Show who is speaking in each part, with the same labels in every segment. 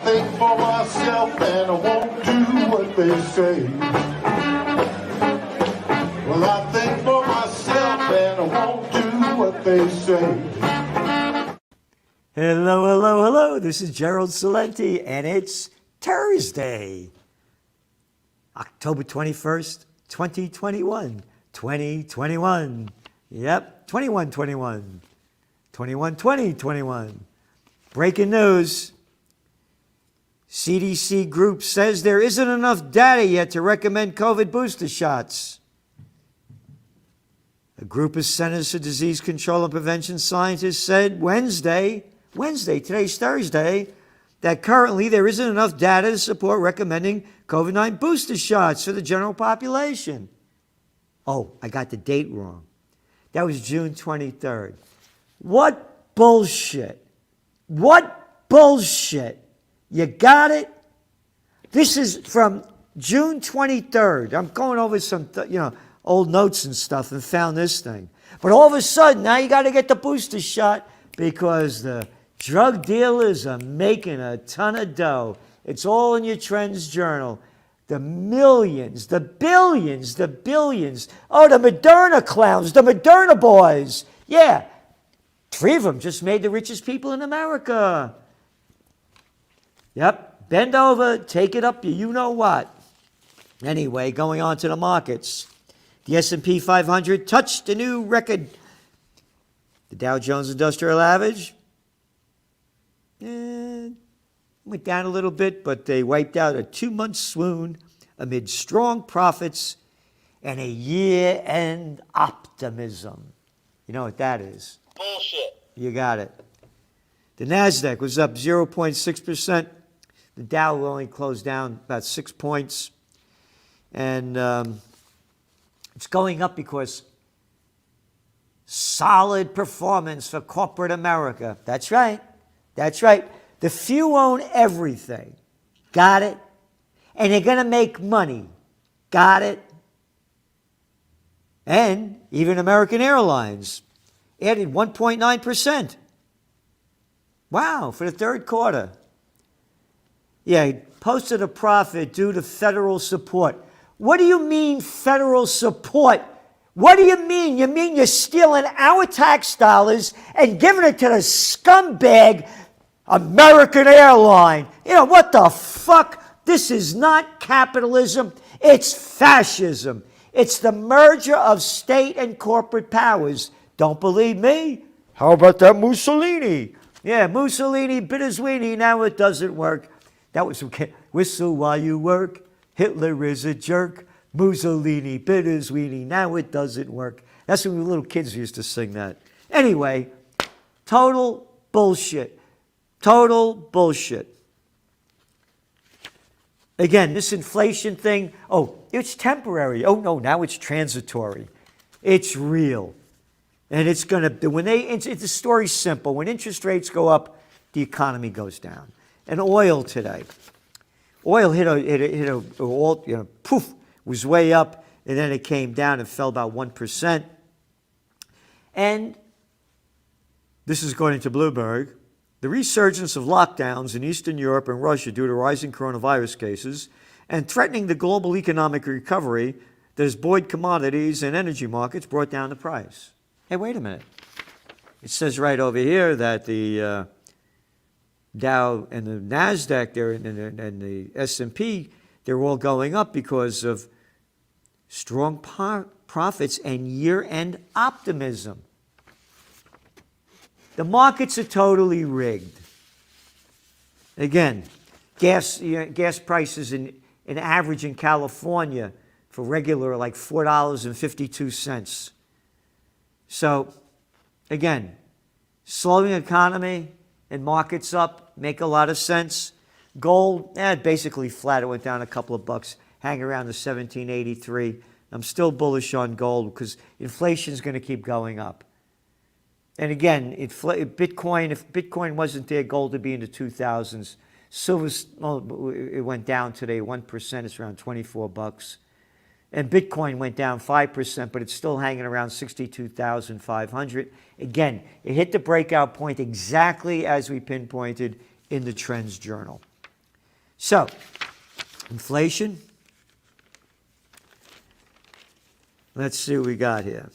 Speaker 1: Think for myself and I won't do what they say. Well, I think for myself and I won't do what they say.
Speaker 2: Hello, hello, hello. This is Gerald Celente, and it's Thursday, October 21st, 2021. 2021. Yep, 2121. 212021. Breaking news. CDC group says there isn't enough data yet to recommend COVID booster shots. A group of Centers for Disease Control and Prevention scientists said Wednesday, today's Thursday, that currently there isn't enough data to support recommending COVID-19 booster shots for the general population. Oh, I got the date wrong. That was June 23rd. What bullshit. What bullshit. You got it? This is from June 23rd. I'm going over some, old notes and stuff and found this thing. But all of a sudden, now you got to get the booster shot because the drug dealers are making a ton of dough. It's all in your Trends Journal. The millions, the billions, the billions. Oh, the Moderna clowns, the Moderna boys. Yeah, 3 of them just made the richest people in America. Yep, bend over, take it up, you know what. Anyway, going on to the markets. The S&P 500 touched a new record. The Dow Jones Industrial Average went down a little bit, but they wiped out a 2-month swoon amid strong profits and a year-end optimism. You know what that is?
Speaker 3: Bullshit.
Speaker 2: You got it. The NASDAQ was up 0.6%. The Dow only closed down about 6 points. And it's going up because solid performance for corporate America. That's right. That's right. The few own everything. Got it? And they're going to make money. Got it? And even American Airlines added 1.9%. Wow, for the third quarter. Yeah, he posted a profit due to federal support. What do you mean federal support? What do you mean? You mean you're stealing our tax dollars and giving it to the scumbag American Airline? You know, what the fuck? This is not capitalism. It's fascism. It's the merger of state and corporate powers. Don't believe me? How about that Mussolini? Yeah, Mussolini bit his weenie. Now it doesn't work. That was whistle while you work. Hitler is a jerk. Mussolini bit his weenie. Now it doesn't work. That's when we were little kids used to sing that. Anyway, total bullshit. Total bullshit. Again, this inflation thing, it's temporary. Oh, no, now it's transitory. It's real. And it's going to, the story's simple. When interest rates go up, the economy goes down. And oil today. Oil poof, was way up, and then it came down and fell about 1%. And this is according to Bloomberg. The resurgence of lockdowns in Eastern Europe and Russia due to rising coronavirus cases and threatening the global economic recovery that has buoyed commodities and energy markets brought down the price. Hey, wait a minute. It says right over here that the Dow and the NASDAQ there and the S&P, they're all going up because of strong profits and year-end optimism. The markets are totally rigged. Again, gas prices in average in California for regular are like $4.52. So, again, slowing economy and markets up make a lot of sense. Gold, basically flat. It went down a couple of bucks, hang around the 1783. I'm still bullish on gold because inflation is going to keep going up. And again, Bitcoin, if Bitcoin wasn't there, gold would be in the 2000s. Silver, it went down today 1%. It's around 24 bucks. And Bitcoin went down 5%, but it's still hanging around 62,500. Again, it hit the breakout point exactly as we pinpointed in the Trends Journal. So, inflation. Let's see what we got here.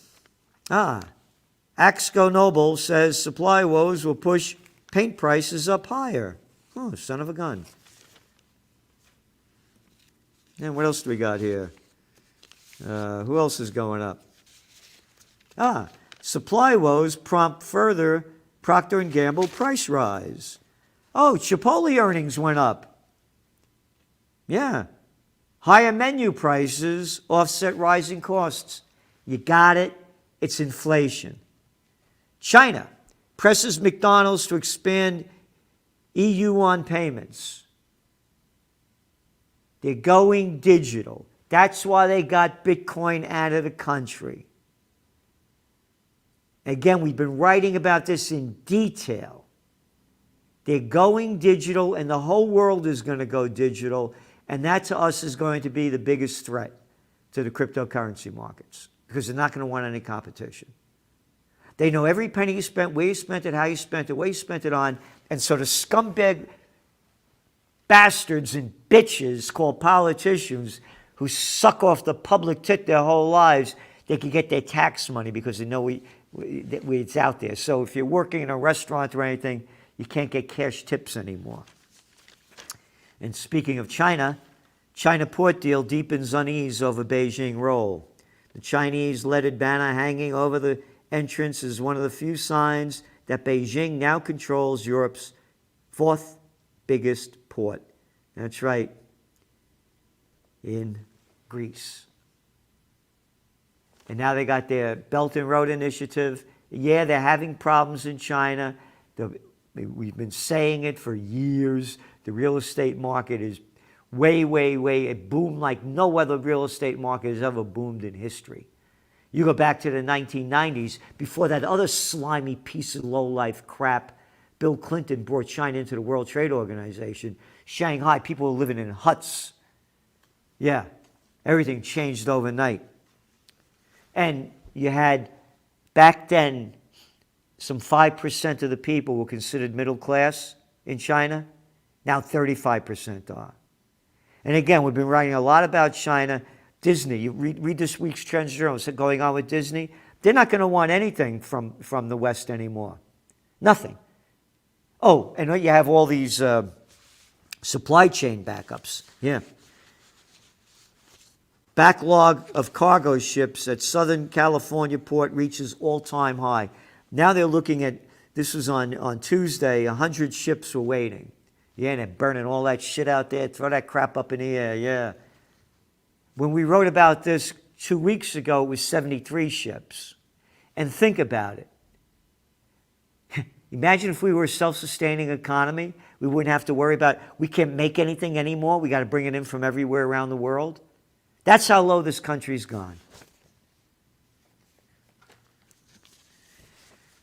Speaker 2: Axco Nobel says supply woes will push paint prices up higher. Oh, son of a gun. And what else do we got here? Who else is going up? Supply woes prompt further Procter & Gamble price rise. Oh, Chipotle earnings went up. Yeah. Higher menu prices offset rising costs. You got it. It's inflation. China presses McDonald's to expand EU on payments. They're going digital. That's why they got Bitcoin out of the country. Again, we've been writing about this in detail. They're going digital, and the whole world is going to go digital, and that to us is going to be the biggest threat to the cryptocurrency markets, because they're not going to want any competition. They know every penny you spent, where you spent it, how you spent it, what you spent it on, and so the scumbag bastards and bitches called politicians who suck off the public tit their whole lives, they can get their tax money because they know it's out there. So if you're working in a restaurant or anything, you can't get cash tips anymore. And speaking of China, China port deal deepens unease over Beijing role. The Chinese leaded banner hanging over the entrance is one of the few signs that Beijing now controls Europe's fourth biggest port. That's right, in Greece. And now they got their Belt and Road Initiative. Yeah, they're having problems in China. We've been saying it for years. The real estate market is way, it boomed like no other real estate market has ever boomed in history. You go back to the 1990s, before that other slimy piece of low-life crap, Bill Clinton brought China into the World Trade Organization. Shanghai, people were living in huts. Yeah, everything changed overnight. And you had, back then, some 5% of the people were considered middle class in China. Now 35% are. And again, we've been writing a lot about China. Disney, you read this week's Trends Journal, what's going on with Disney. They're not going to want anything from the West anymore. Nothing. Oh, and you have all these supply chain backups. Yeah. Backlog of cargo ships at Southern California port reaches all-time high. Now they're looking at, this was on Tuesday, 100 ships were waiting. Yeah, and they're burning all that shit out there, throw that crap up in the air, yeah. When we wrote about this 2 weeks ago, it was 73 ships. And think about it. Imagine if we were a self-sustaining economy. We wouldn't have to worry about, we can't make anything anymore. We got to bring it in from everywhere around the world. That's how low this country's gone.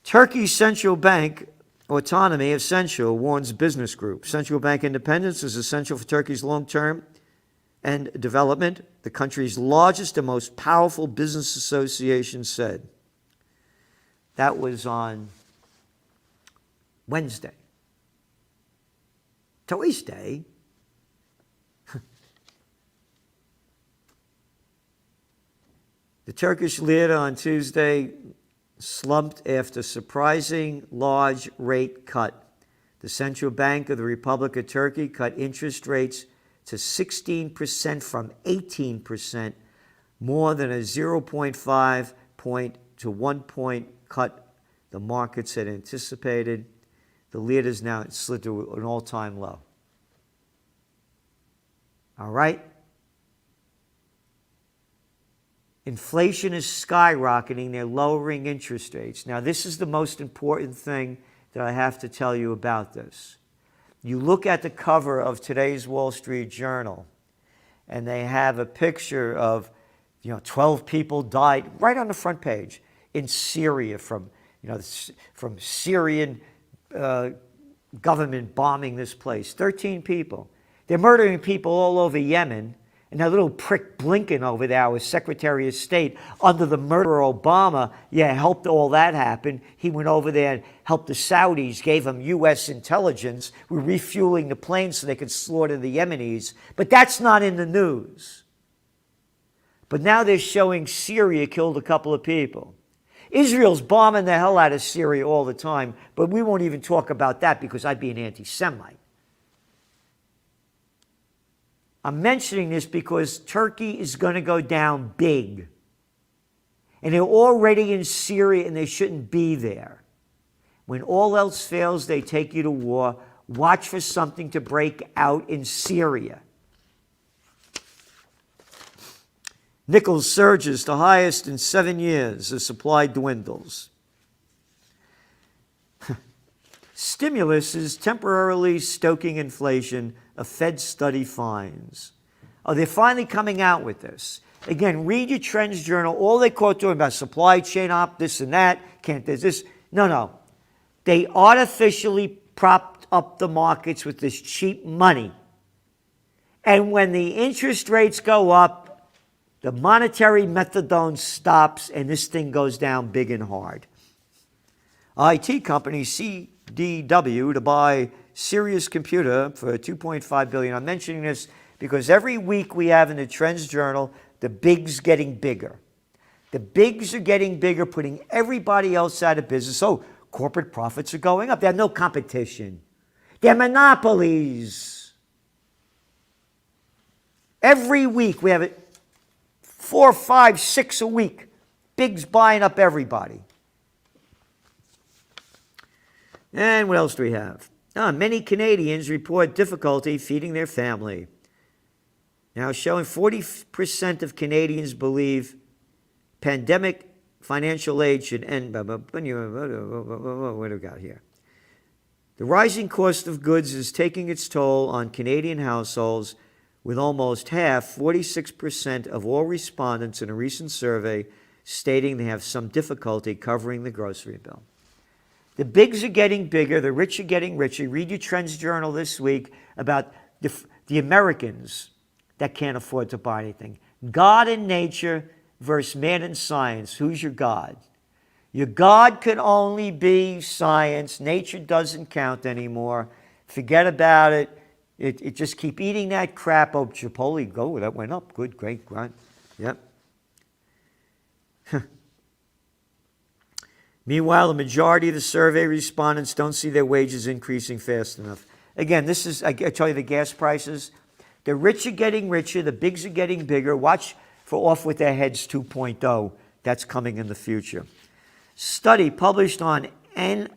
Speaker 2: Turkey's central bank autonomy essential, warns business group. Central bank independence is essential for Turkey's long-term and development, the country's largest and most powerful business association said. That was on Wednesday. Tuesday. The Turkish lira on Tuesday slumped after surprising large rate cut. The Central Bank of the Republic of Turkey cut interest rates to 16% from 18%, more than a 0.5 point to 1 point cut the markets had anticipated. The lira is now slid to an all-time low. All right? Inflation is skyrocketing. They're lowering interest rates. Now, this is the most important thing that I have to tell you about this. You look at the cover of today's Wall Street Journal, and they have a picture of, 12 people died right on the front page in Syria from Syrian government bombing this place. 13 people. They're murdering people all over Yemen, And that little prick Blinken over there, our Secretary of State, under the murderer Obama, helped all that happen. He went over there and helped the Saudis, gave them U.S. intelligence. We're refueling the planes so they could slaughter the Yemenis. But that's not in the news. But now they're showing Syria killed a couple of people. Israel's bombing the hell out of Syria all the time, but we won't even talk about that because I'd be an anti-Semite. I'm mentioning this because Turkey is going to go down big. And they're already in Syria and they shouldn't be there. When all else fails, they take you to war. Watch for something to break out in Syria. Nickel surges to highest in 7 years as supply dwindles. Stimulus is temporarily stoking inflation, a Fed study finds. Oh, they're finally coming out with this. Again, read your Trends Journal. All they quote doing about supply chain op, this and that, can't there's this. No. They artificially propped up the markets with this cheap money. And when the interest rates go up, the monetary methadone stops and this thing goes down big and hard. IT company CDW to buy Sirius Computer for $2.5 billion. I'm mentioning this because every week we have in the Trends Journal, the bigs getting bigger. The bigs are getting bigger, putting everybody else out of business. So corporate profits are going up. They have no competition. They're monopolies. Every week we have it 4, 5, 6 a week. Bigs buying up everybody. And what else do we have? Many Canadians report difficulty feeding their family. Now showing 40% of Canadians believe pandemic financial aid should end. What do we got here? The rising cost of goods is taking its toll on Canadian households, with almost half, 46% of all respondents in a recent survey stating they have some difficulty covering the grocery bill. The bigs are getting bigger, the rich are getting richer. Read your Trends Journal this week about the Americans that can't afford to buy anything. God and nature versus man and science. Who's your God? Your God could only be science. Nature doesn't count anymore. Forget about it. It just keep eating that crap. Oh, Chipotle, go, that went up. Good, great, right? Yep. Meanwhile, the majority of the survey respondents don't see their wages increasing fast enough. Again, this is, I tell you, the gas prices. The rich are getting richer. The bigs are getting bigger. Watch for Off With Their Heads 2.0. That's coming in the future. Study published on NIH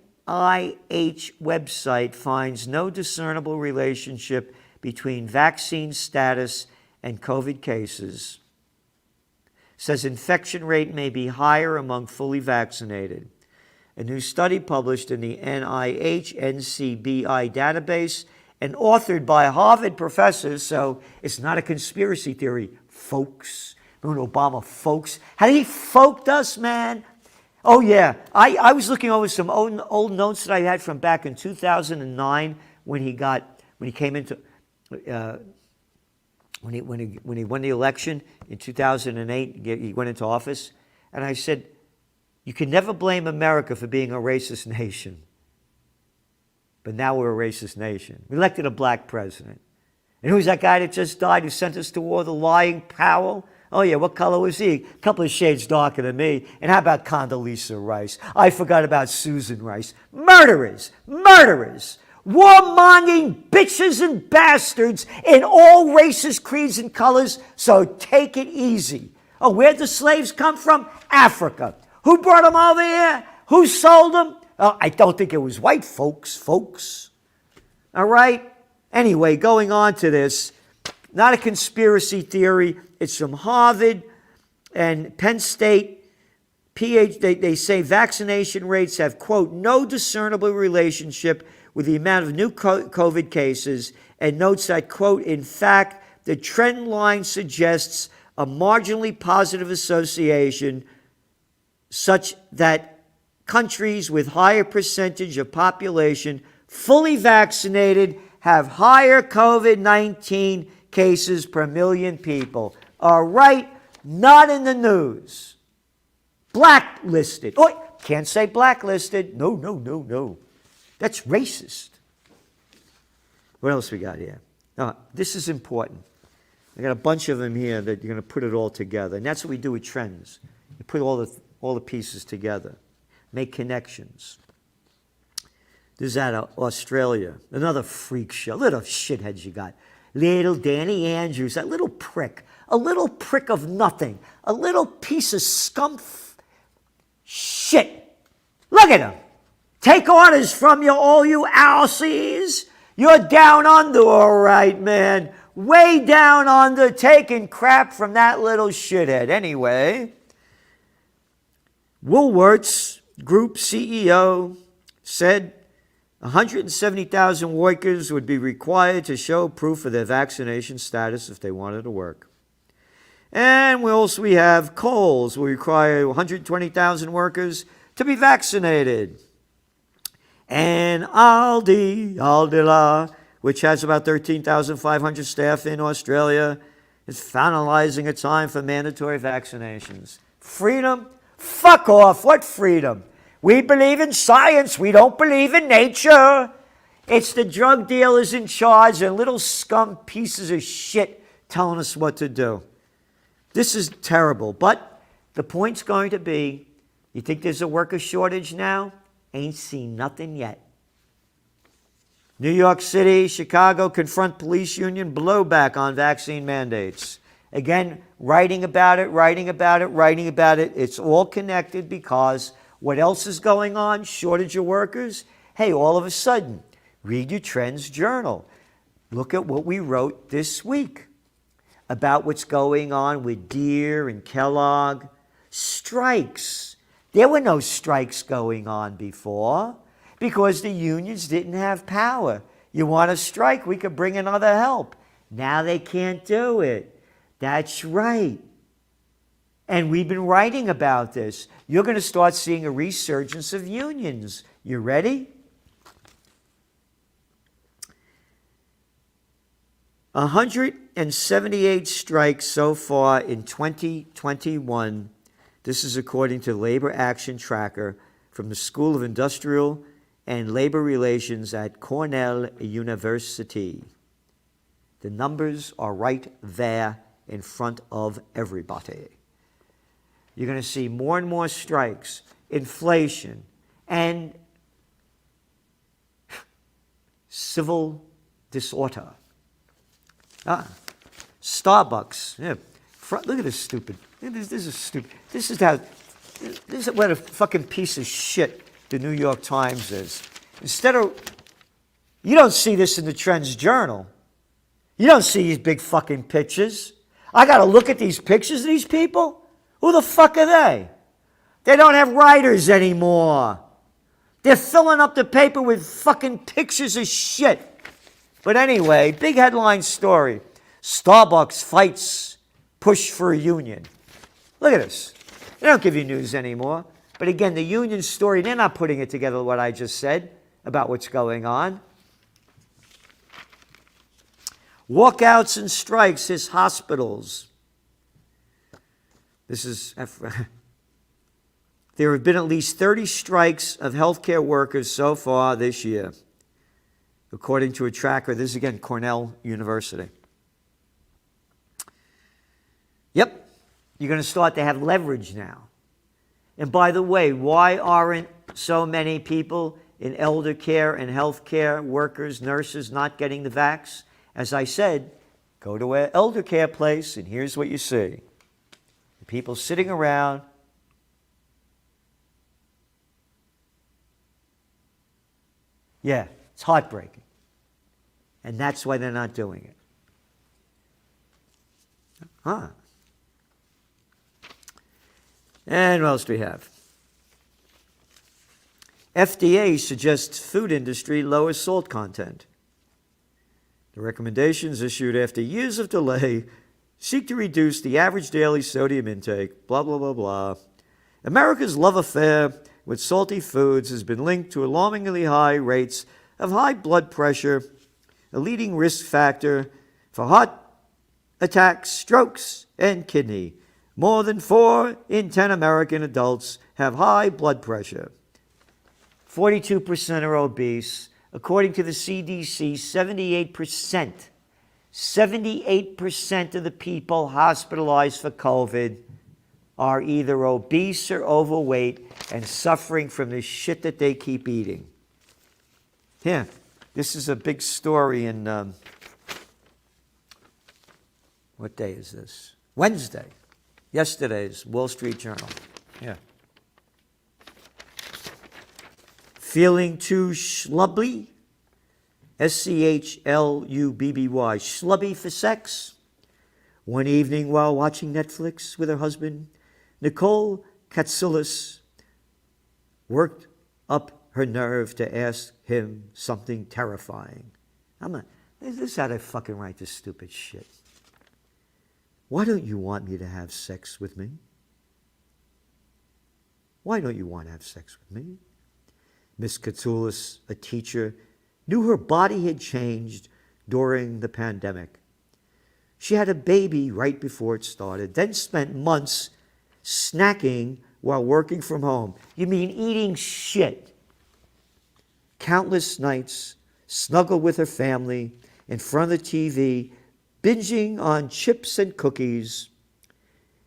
Speaker 2: website finds no discernible relationship between vaccine status and COVID cases. Says infection rate may be higher among fully vaccinated. A new study published in the NIH NCBI database and authored by Harvard professors, so it's not a conspiracy theory, folks. Remember Obama, folks? How he folked us, man? Oh, yeah. I was looking over some old notes that I had from back in 2009 when he came into, when he won the election in 2008, he went into office. And I said, you can never blame America for being a racist nation. But now we're a racist nation. We elected a black president. And who's that guy that just died who sent us to war, the lying Powell? Oh, yeah, what color was he? A couple of shades darker than me. And how about Condoleezza Rice? I forgot about Susan Rice. Murderers! Murderers! Warmongering bitches and bastards in all races, creeds, and colors. So take it easy. Oh, where'd the slaves come from? Africa. Who brought them over here? Who sold them? Oh, I don't think it was white folks. All right? Anyway, going on to this. Not a conspiracy theory. It's from Harvard and Penn State. They say vaccination rates have, quote, no discernible relationship with the amount of new COVID cases, and notes that, quote, in fact, the trend line suggests a marginally positive association such that countries with higher percentage of population fully vaccinated have higher COVID-19 cases per million people. All right, not in the news. Blacklisted. Oh, can't say blacklisted. No, no, no, no. That's racist. What else we got here? Now, this is important. I got a bunch of them here that you're going to put it all together. And that's what we do with trends. You put all the pieces together. Make connections. This is out of Australia. Another freak show. Little shitheads you got. Little Danny Andrews, that little prick. A little prick of nothing. A little piece of scum shit. Look at him. Take orders from all you Aussies. You're down under, all right, man. Way down under, taking crap from that little shithead. Anyway, Woolworths Group CEO said 170,000 workers would be required to show proof of their vaccination status if they wanted to work. And we have Kohl's will require 120,000 workers to be vaccinated. And Aldi, which has about 13,500 staff in Australia, is finalizing a time for mandatory vaccinations. Freedom? Fuck off. What freedom? We believe in science. We don't believe in nature. It's the drug dealers in charge and little scum pieces of shit telling us what to do. This is terrible. But the point's going to be, you think there's a worker shortage now? Ain't seen nothing yet. New York City, Chicago confront police union blowback on vaccine mandates. Again, writing about it. It's all connected because what else is going on? Shortage of workers? Hey, all of a sudden, read your Trends Journal. Look at what we wrote this week about what's going on with Deere and Kellogg. Strikes. There were no strikes going on before because the unions didn't have power. You want to strike, we could bring in other help. Now they can't do it. That's right. And we've been writing about this. You're going to start seeing a resurgence of unions. You ready? 178 strikes so far in 2021. This is according to Labor Action Tracker from the School of Industrial and Labor Relations at Cornell University. The numbers are right there in front of everybody. You're going to see more and more strikes, inflation, and civil disorder. Starbucks. Yeah. Look at this stupid. This is stupid. This is what a fucking piece of shit the New York Times is. Instead of, you don't see this in the Trends Journal. You don't see these big fucking pictures. I got to look at these pictures of these people? Who the fuck are they? They don't have writers anymore. They're filling up the paper with fucking pictures of shit. But anyway, big headline story. Starbucks fights push for a union. Look at this. They don't give you news anymore. But again, the union story, they're not putting it together what I just said about what's going on. Walkouts and strikes hit hospitals. There have been at least 30 strikes of healthcare workers so far this year, according to a tracker. This is again Cornell University. Yep. You're going to start to have leverage now. And by the way, why aren't so many people in elder care and health care workers, nurses not getting the vax? As I said, go to an elder care place and here's what you see. People sitting around. Yeah, it's heartbreaking. And that's why they're not doing it. And what else do we have? FDA suggests food industry lower salt content. The recommendations issued after years of delay seek to reduce the average daily sodium intake, blah, blah, blah, blah. America's love affair with salty foods has been linked to alarmingly high rates of high blood pressure, a leading risk factor for heart attacks, strokes, and kidney. More than 4 in 10 American adults have high blood pressure. 42% are obese. According to the CDC, 78% of the people hospitalized for COVID are either obese or overweight and suffering from the shit that they keep eating. Here, this is a big story in, what day is this? Wednesday. Yesterday's Wall Street Journal. Yeah. Feeling too schlubby? SCHLUBBY. Schlubby for sex? One evening while watching Netflix with her husband, Nicole Katsoulis worked up her nerve to ask him something terrifying. This is how they fucking write this stupid shit. Why don't you want me to have sex with me? Why don't you want to have sex with me? Miss Katsoulis, a teacher, knew her body had changed during the pandemic. She had a baby right before it started, then spent months snacking while working from home. You mean eating shit? Countless nights, snuggled with her family in front of the TV, binging on chips and cookies,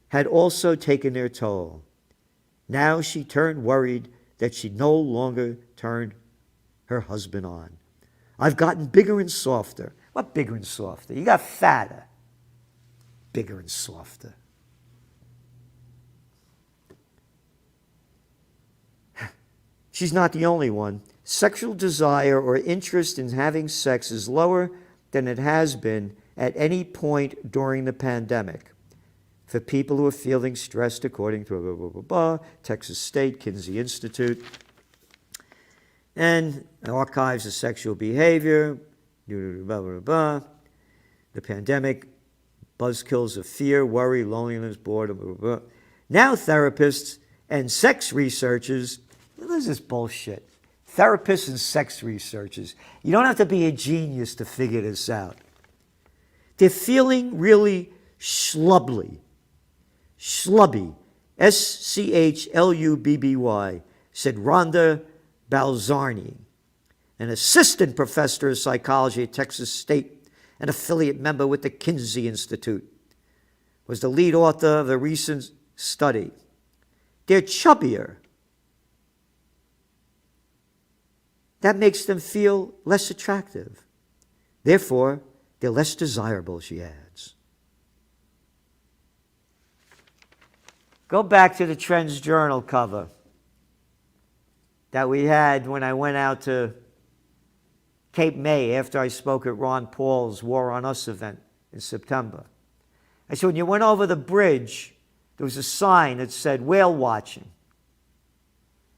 Speaker 2: had also taken their toll. Now she turned worried that she no longer turned her husband on. I've gotten bigger and softer. What bigger and softer? You got fatter. Bigger and softer. She's not the only one. Sexual desire or interest in having sex is lower than it has been at any point during the pandemic. For people who are feeling stressed, according to Texas State Kinsey Institute, and archives of sexual behavior, the pandemic, buzzkills of fear, worry, loneliness, boredom, Now therapists and sex researchers, what is this bullshit? Therapists and sex researchers. You don't have to be a genius to figure this out. They're feeling really schlubby. Schlubby. SCHLUBBY, said Rhonda Balzarni, an assistant professor of psychology at Texas State, an affiliate member with the Kinsey Institute, was the lead author of the recent study. They're chubbier. That makes them feel less attractive. Therefore, they're less desirable, she adds. Go back to the Trends Journal cover that we had when I went out to Cape May after I spoke at Ron Paul's War on Us event in September. I said, when you went over the bridge, there was a sign that said whale watching.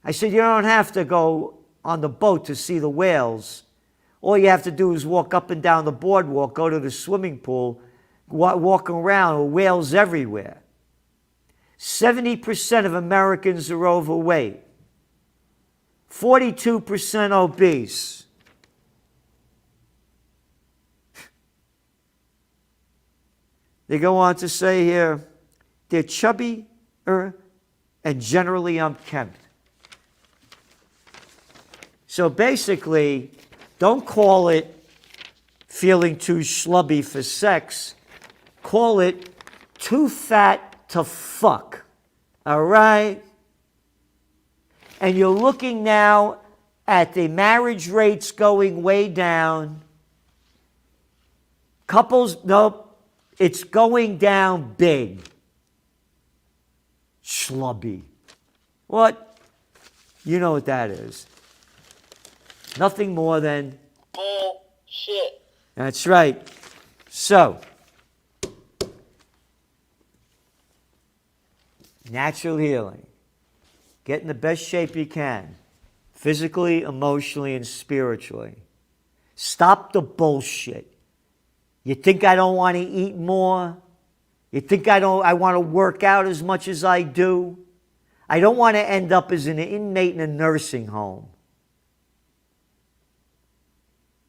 Speaker 2: I said, you don't have to go on the boat to see the whales. All you have to do is walk up and down the boardwalk, go to the swimming pool, walk around, whales everywhere. 70% of Americans are overweight. 42% obese. They go on to say here, they're chubbier and generally unkempt. So basically, don't call it feeling too schlubby for sex. Call it too fat to fuck. All right? And you're looking now at the marriage rates going way down. Couples, nope, it's going down big. Schlubby. What? You know what that is. Nothing more than
Speaker 3: bullshit.
Speaker 2: That's right. So, natural healing. Get in the best shape you can, physically, emotionally, and spiritually. Stop the bullshit. You think I don't want to eat more? You think I want to work out as much as I do? I don't want to end up as an inmate in a nursing home.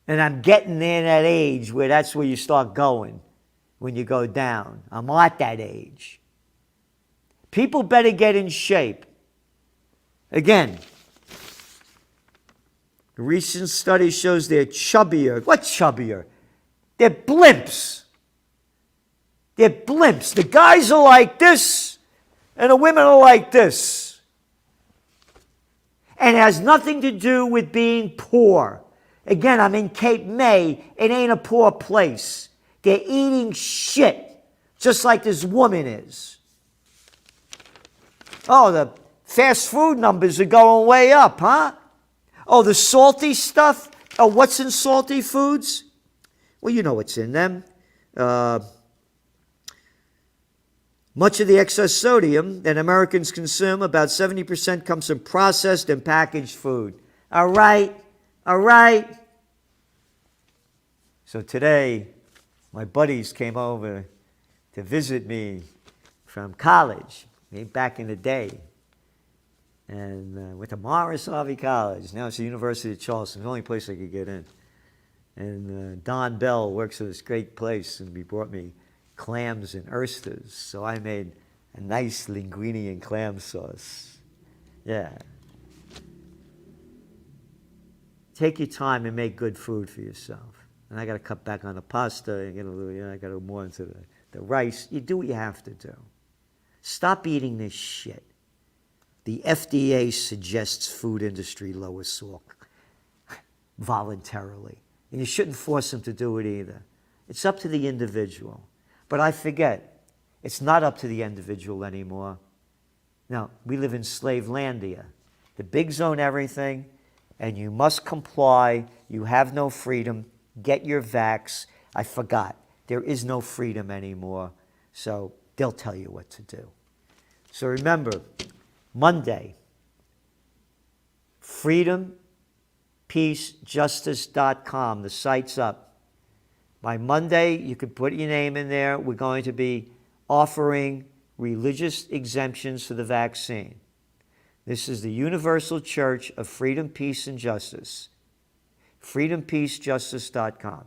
Speaker 2: And I'm getting there in that age where that's where you start going. when you go down. I'm at that age. People better get in shape. Again, the recent study shows they're chubbier. What chubbier? They're blimps. They're blimps. The guys are like this, and the women are like this. And it has nothing to do with being poor. Again, I'm in Cape May. It ain't a poor place. They're eating shit, just like this woman is. Oh, the fast food numbers are going way up, huh? Oh, the salty stuff? Oh, what's in salty foods? Well, you know what's in them. Much of the excess sodium that Americans consume, about 70%, comes from processed and packaged food. All right, all right. So today, my buddies came over to visit me from college, back in the day. And went to Morris Harvey College. Now it's the University of Charleston. It's the only place I could get in. And Don Bell works at this great place, and he brought me clams and oysters. So I made a nice linguine and clam sauce. Yeah. Take your time and make good food for yourself. And I got to cut back on the pasta and get a little, I got to go more into the rice. You do what you have to do. Stop eating this shit. The FDA suggests food industry lower salt voluntarily. And you shouldn't force them to do it either. It's up to the individual. But I forget, it's not up to the individual anymore. Now, we live in Slavelandia. The bigs own everything, and you must comply. You have no freedom. Get your vax. I forgot. There is no freedom anymore. So they'll tell you what to do. So remember, Monday, freedompeacejustice.com. The site's up. By Monday, you can put your name in there. We're going to be offering religious exemptions for the vaccine. This is the Universal Church of Freedom, Peace, and Justice. freedompeacejustice.com.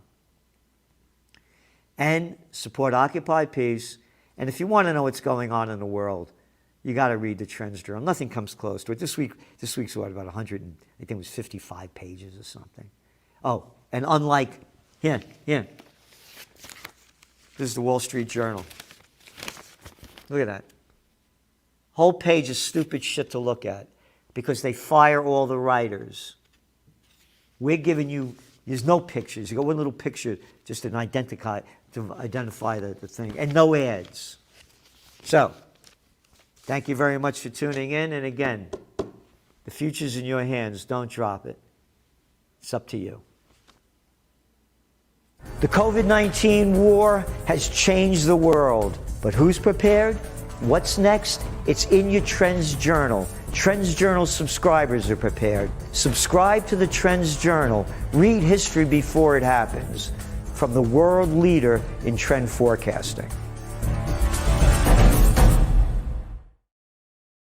Speaker 2: And support Occupy Peace. And if you want to know what's going on in the world, you got to read the Trends Journal. Nothing comes close to it. This week's what, about 100, I think it was 55 pages or something. Oh, and unlike, here. This is the Wall Street Journal. Look at that. Whole page of stupid shit to look at because they fire all the writers. We're giving you, there's no pictures. You got one little picture just to identify the thing, and no ads. So, thank you very much for tuning in. And again, the future's in your hands. Don't drop it. It's up to you. The COVID-19 war has changed the world. But who's prepared? What's next? It's in your Trends Journal. Trends Journal subscribers are prepared. Subscribe to the Trends Journal. Read history before it happens. From the world leader in trend forecasting.